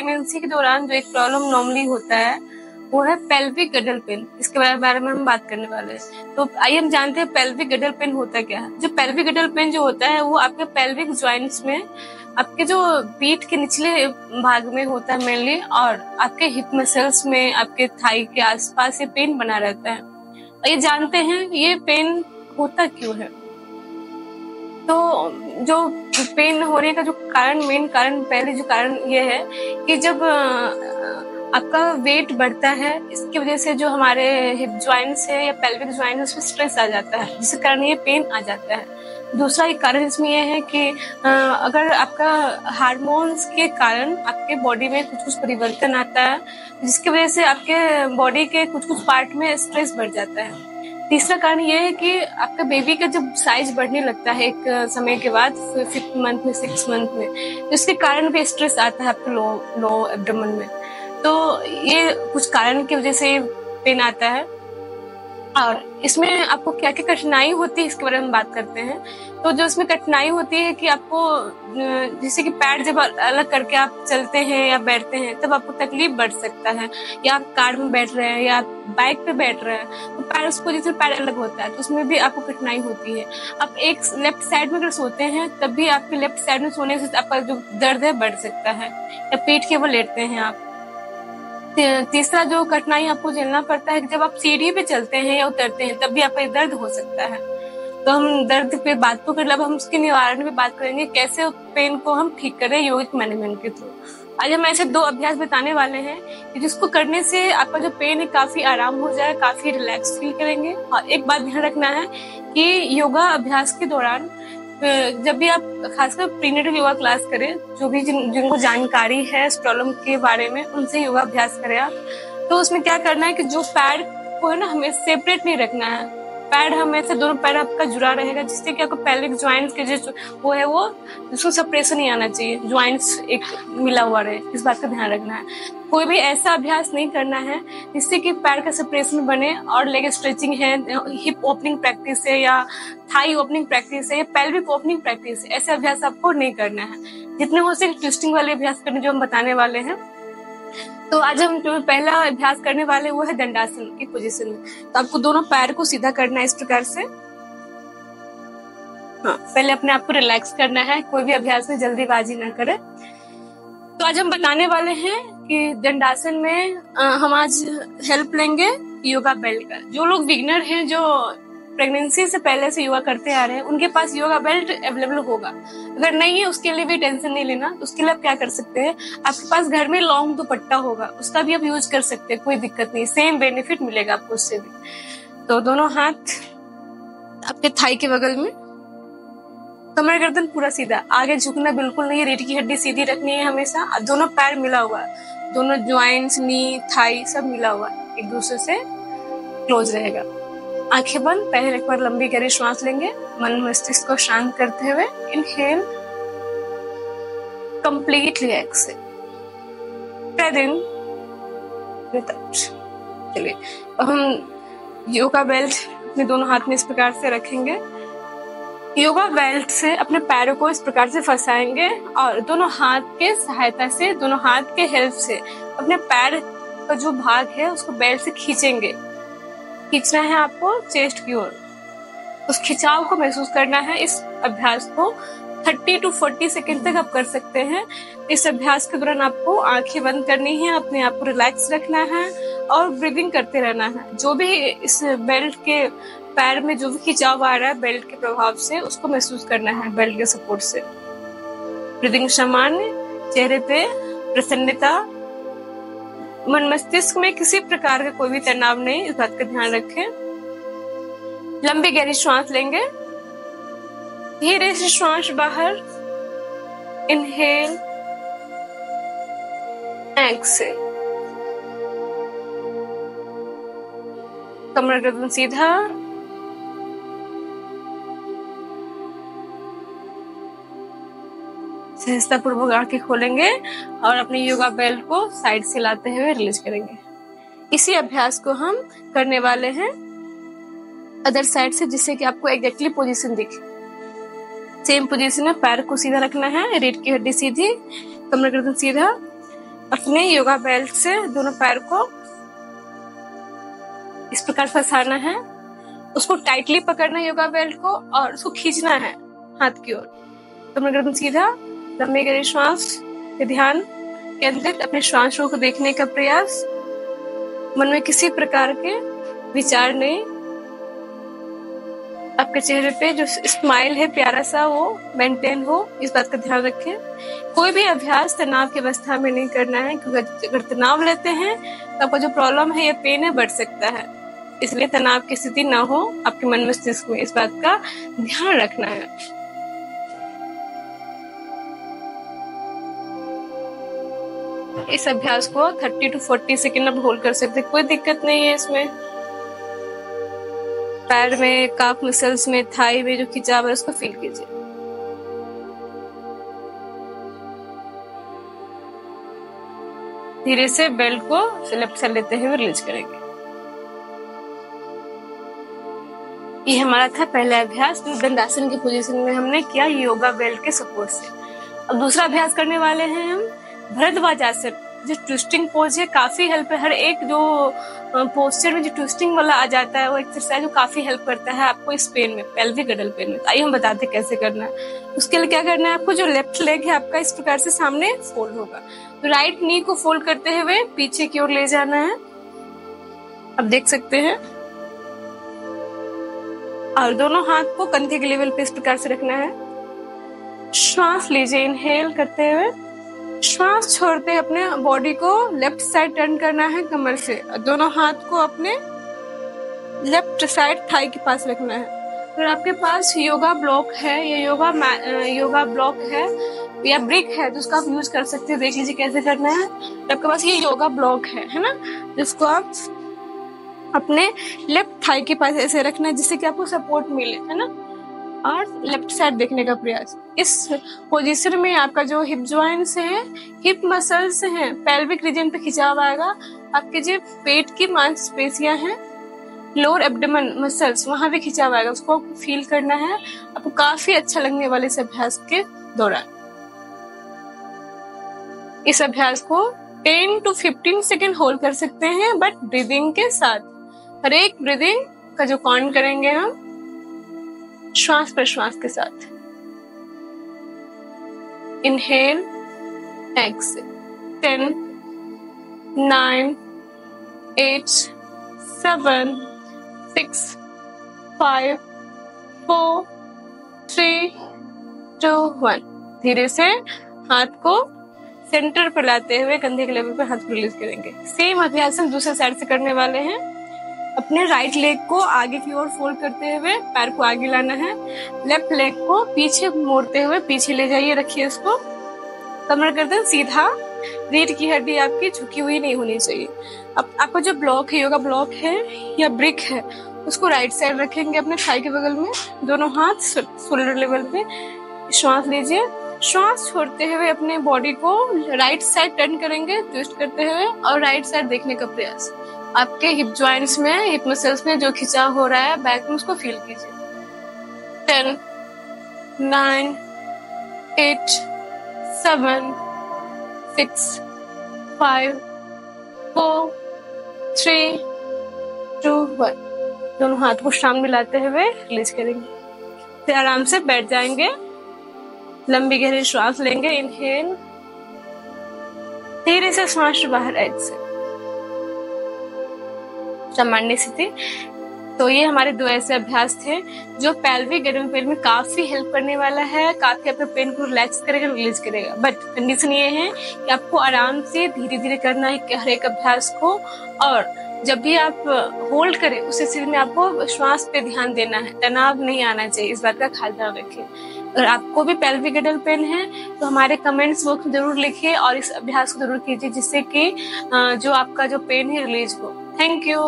Pregnancy के दौरान जो एक प्रॉब्लम नॉर्मली होता है वो है पेल्विक गडल पेन। इसके बारे में हम बात करने वाले हैं। तो आइए हम जानते हैं पेल्विक गडल पेन होता क्या है। जो पेल्विक गडल पेन जो होता है वो आपके पेल्विक जॉइंट्स में, आपके जो पीठ के निचले भाग में होता है मेनली, और आपके हिप मसल्स में, आपके थाई के आसपास ये पेन बना रहता है। और ये जानते हैं ये पेन होता क्यों है। तो जो पेन होने का जो कारण, मेन कारण, पहले जो कारण ये है कि जब आपका वेट बढ़ता है, इसकी वजह से जो हमारे हिप जॉइंट्स है या पेल्विक जॉइंट है उसमें स्ट्रेस आ जाता है, जिसके कारण ये पेन आ जाता है। दूसरा एक कारण इसमें यह है कि अगर आपका हार्मोन्स के कारण आपके बॉडी में कुछ कुछ परिवर्तन आता है, जिसकी वजह से आपके बॉडी के कुछ कुछ पार्ट में स्ट्रेस बढ़ जाता है। तीसरा कारण यह है कि आपका बेबी का जब साइज बढ़ने लगता है एक समय के बाद, 5th मंथ में, 6th मंथ में, जिसके कारण भी स्ट्रेस आता है आपके लो एब्डोमेन में। तो ये कुछ कारण की वजह से पेन आता है। और इसमें आपको क्या क्या कठिनाई होती है इसके बारे में बात करते हैं। तो जो इसमें कठिनाई होती है कि आपको, जैसे कि पैर जब अलग करके आप चलते हैं या बैठते हैं तब आपको तकलीफ बढ़ सकता है, या आप कार में बैठ रहे हैं या बाइक पे बैठ रहे हैं तो पैर, उसको जैसे पैर अलग होता है तो उसमें भी आपको कठिनाई होती है। आप एक लेफ्ट साइड में अगर सोते हैं तब भी आपके लेफ्ट साइड में सोने से आपका जो दर्द है बढ़ सकता है, या पीठ के वो लेटते हैं आप। तीसरा जो कठिनाई आपको झेलना पड़ता है कि जब आप सीढ़ी पे चलते हैं या उतरते हैं तब भी आपका दर्द हो सकता है। तो हम दर्द पे बात तो कर लब, हम उसके निवारण पे बात करेंगे, कैसे पेन को हम ठीक करें योगिक मैनेजमेंट के थ्रू। आज हम ऐसे 2 अभ्यास बताने वाले हैं कि जिसको करने से आपका जो पेन है काफी आराम हो जाए, काफी रिलैक्स फील करेंगे। और एक बात ध्यान रखना है कि योगा अभ्यास के दौरान जब भी आप खासकर प्रीनेटल योगा क्लास करें, जो भी जिनको जानकारी है इस प्रॉब्लम के बारे में उनसे योगा अभ्यास करें आप। तो उसमें क्या करना है कि जो पैर को है ना, हमें सेपरेट नहीं रखना है। पैर हमेशा, दोनों पैर आपका जुड़ा रहेगा, जिससे कि आपको पेल्विक जॉइंट्स के जो वो है वो उसको सेपरेशन नहीं आना चाहिए, जॉइंट्स एक मिला हुआ रहे, इस बात का ध्यान रखना है। कोई भी ऐसा अभ्यास नहीं करना है जिससे कि पैर का सेपरेशन बने। और लेग स्ट्रेचिंग है, हिप ओपनिंग प्रैक्टिस है, या थाई ओपनिंग प्रैक्टिस है, या पेल्विक ओपनिंग प्रैक्टिस है, ऐसे अभ्यास आपको नहीं करना है। जितने हो सके ट्विस्टिंग वाले अभ्यास करने जो हम बताने वाले हैं। तो आज हम जो पहला अभ्यास करने वाले वो है दंडासन की पोजीशन में। तो आपको दोनों पैर को सीधा करना है इस प्रकार से। हाँ, पहले अपने आप को रिलैक्स करना है, कोई भी अभ्यास में जल्दीबाजी ना करें। तो आज हम बताने वाले हैं कि दंडासन में हम आज हेल्प लेंगे योगा बेल्ट का। जो लोग बिगिनर हैं, जो प्रेगनेंसी से पहले से योगा करते आ रहे हैं, उनके पास योगा बेल्ट अवेलेबल होगा। अगर नहीं है उसके लिए भी टेंशन नहीं लेना। उसके लिए आप क्या कर सकते हैं, आपके पास घर में लॉन्ग दुपट्टा होगा, उसका भी आप यूज कर सकते हैं, कोई दिक्कत नहीं, सेम बेनिफिट मिलेगा आपको उससे भी। तो दोनों हाथ आपके थाई के बगल में, कमर गर्दन पूरा सीधा, आगे झुकना बिल्कुल नहीं है, रीढ़ की हड्डी सीधी रखनी है हमेशा। दोनों पैर मिला हुआ, दोनों ज्वाइंट्स, नी, थाई सब मिला हुआ एक दूसरे से क्लोज रहेगा। आंखें बंद, पहले एक बार लंबी गहरी श्वास लेंगे, मन मस्तिष्क को शांत करते हुए। इनहेल, कंप्लीटली एक्सेल, ब्रीथ इन, ब्रीथ आउट। चलिए अब हम योगा बेल्ट अपने दोनों हाथ में इस प्रकार से रखेंगे। योगा बेल्ट से अपने पैरों को इस प्रकार से फंसाएंगे और दोनों हाथ के सहायता से, दोनों हाथ के हेल्प से अपने पैर का जो भाग है उसको बेल्ट से खींचेंगे। खींचना है आपको चेस्ट की ओर, उस खिंचाव को महसूस करना है। इस अभ्यास को 30 to 40 सेकेंड तक आप कर सकते हैं। इस अभ्यास के दौरान आपको आंखें बंद करनी है, अपने आप को रिलैक्स रखना है और ब्रीदिंग करते रहना है। जो भी इस बेल्ट के पैर में जो भी खिंचाव आ रहा है बेल्ट के प्रभाव से, उसको महसूस करना है बेल्ट के सपोर्ट से। ब्रीदिंग सामान्य, चेहरे पे प्रसन्नता, मन मस्तिष्क में किसी प्रकार का कोई भी तनाव नहीं, इस बात का ध्यान रखें। लंबी गहरी श्वास लेंगे, धीरे से श्वास बाहर, इनहेल, एक्सेल। कमर गर्दन सीधा, सहजता पूर्वक आंखें खोलेंगे और अपनी योगा बेल्ट को साइड से लाते हुए रिलीज करेंगे। इसी अभ्यास को हम करने वाले हैं अदर साइड से, जिससे कि आपको एग्जैक्टली पोजीशन दिखे। सेम पोजीशन में पैर को सीधा रखना है, रीढ़ की हड्डी सीधी, कमर गर्दन सीधा, अपने योगा बेल्ट से दोनों पैर को इस प्रकार फंसाना है, उसको टाइटली पकड़ना है योगा बेल्ट को और उसको खींचना है हाथ की ओर। कमर गर्दन सीधा, लंबी गहरी श्वास पे ध्यान केंद्रित, अपने श्वास को देखने का प्रयास, मन में किसी प्रकार के विचार नहीं। आपके चेहरे पे जो स्माइल है प्यारा सा वो मेंटेन हो, इस बात का ध्यान रखें। कोई भी अभ्यास तनाव की अवस्था में नहीं करना है, क्योंकि अगर तनाव लेते हैं तो आपका जो प्रॉब्लम है, ये पेन है, बढ़ सकता है। इसलिए तनाव की स्थिति ना हो आपके मन मस्तिष्क में, इस बात का ध्यान रखना है। इस अभ्यास को 30 to 40 सेकेंड आप होल्ड कर सकते, कोई दिक्कत नहीं है इसमें। पैर में, काफ मसल्स में, थाई में जो खिंचाव है उसको फील कीजिए। धीरे से बेल्ट को लेफ्ट साइड लेते हुए रिलीज करेंगे। ये हमारा था पहला अभ्यास, दंडासन की पोजीशन में हमने किया योगा बेल्ट के सपोर्ट से। अब दूसरा अभ्यास करने वाले हैं हम भरद्वाज आसन। जो ट्विस्टिंग पोज है काफी हेल्प है, हर एक जो पोस्चर में जो ट्विस्टिंग वाला आ जाता है वो एक्सरसाइज वो काफी हेल्प करता है आपको इस पेन में, पेल्विक गडल पेन में। आइए हम बताते हैं कैसे करना है। उसके लिए क्या करना है आपको, जो लेफ्ट लेग है आपका इस प्रकार से सामने फोल्ड होगा, तो राइट नी को फोल्ड करते हुए पीछे की ओर ले जाना है, अब देख सकते हैं। और दोनों हाथ को कंधे के लेवल पे इस प्रकार से रखना है। श्वास लीजिए, इनहेल करते हुए, श्वास छोड़ते अपने बॉडी को लेफ्ट साइड टर्न करना है कमर से, दोनों हाथ को अपने लेफ्ट साइड थाई के पास रखना है। अगर आपके पास योगा ब्लॉक है या योगा ब्लॉक है या ब्रिक है तो उसका आप यूज कर सकते हैं। देख लीजिए कैसे करना है। तो आपके पास ये योगा ब्लॉक है ना, जिसको आप अपने लेफ्ट थाई के पास ऐसे रखना है जिससे कि आपको सपोर्ट मिले, है ना, और लेफ्ट साइड देखने का प्रयास। इस पोजीशन में आपका जो हिप जॉइंट्स है, हिप मसल्स हैं, पेल्विक रीजन पे खिंचाव आएगा। आपके जो पेट की मांसपेशियां हैं, लोअर एब्डोमेन मसल्स, वहां भी खिंचाव आएगा, उसको फील करना है। आपको काफी अच्छा लगने वाले इस अभ्यास के दौरान। इस अभ्यास को 10 to 15 सेकेंड होल्ड कर सकते हैं, बट ब्रीदिंग के साथ। हर एक ब्रीदिंग का जो काउंट करेंगे हम श्वास प्रश्वास के साथ। Inhale, exhale. 10, 9, 8, 7, 6, 5, 4, 3, 2, 1। धीरे से हाथ को सेंटर पर लाते हुए कंधे के लेवल पर हाथ को रिलीज करेंगे। सेम अभ्यास हम दूसरे साइड से करने वाले हैं। अपने राइट लेग को आगे की ओर फोल्ड करते हुए पैर को आगे लाना है, लेफ्ट लेग को पीछे मोड़ते हुए पीछे ले जाइए, रखिए इसको। कमर गर्दन सीधा, रीढ़ की हड्डी आपकी झुकी हुई नहीं होनी चाहिए। अब आपका जो ब्लॉक है, योगा ब्लॉक है या ब्रिक है, उसको राइट साइड रखेंगे अपने थाई के बगल में, दोनों हाथ शोल्डर लेवल पे। श्वास लीजिए, श्वास छोड़ते हुए अपने बॉडी को राइट साइड टर्न करेंगे, ट्विस्ट करते हुए, और राइट साइड देखने का प्रयास। आपके हिप जॉइंट्स में, हिप मसल्स में जो खिंचाव हो रहा है बैक में, उसको फील कीजिए। 10, 9, 8, 7, 6, 5, 4, 3, 2, 1। दोनों हाथ को सामने लाते हुए रिलीज करेंगे। फिर आराम से बैठ जाएंगे, लंबी गहरी श्वास लेंगे। इनहेल, धीरे से श्वास बाहर, एक्सेल। सामान्य स्थिति। तो ये हमारे 2 ऐसे अभ्यास थे जो पेल्विक गडल पेन में काफी हेल्प करने वाला है, काफी आपके पेन को रिलैक्स करेगा, रिलीज करेगा। बट कंडीशन ये है कि आपको आराम से धीरे धीरे करना है हर एक अभ्यास को, और जब भी आप होल्ड करें उस स्थिति में आपको श्वास पे ध्यान देना है, तनाव नहीं आना चाहिए, इस बात का खास ध्यान रखिए। अगर आपको भी पेल्विक गडल पेन है तो हमारे कमेंट्स बॉक्स में जरूर लिखिए और इस अभ्यास को जरूर कीजिए, जिससे कि जो आपका जो पेन है रिलीज हो। Thank you.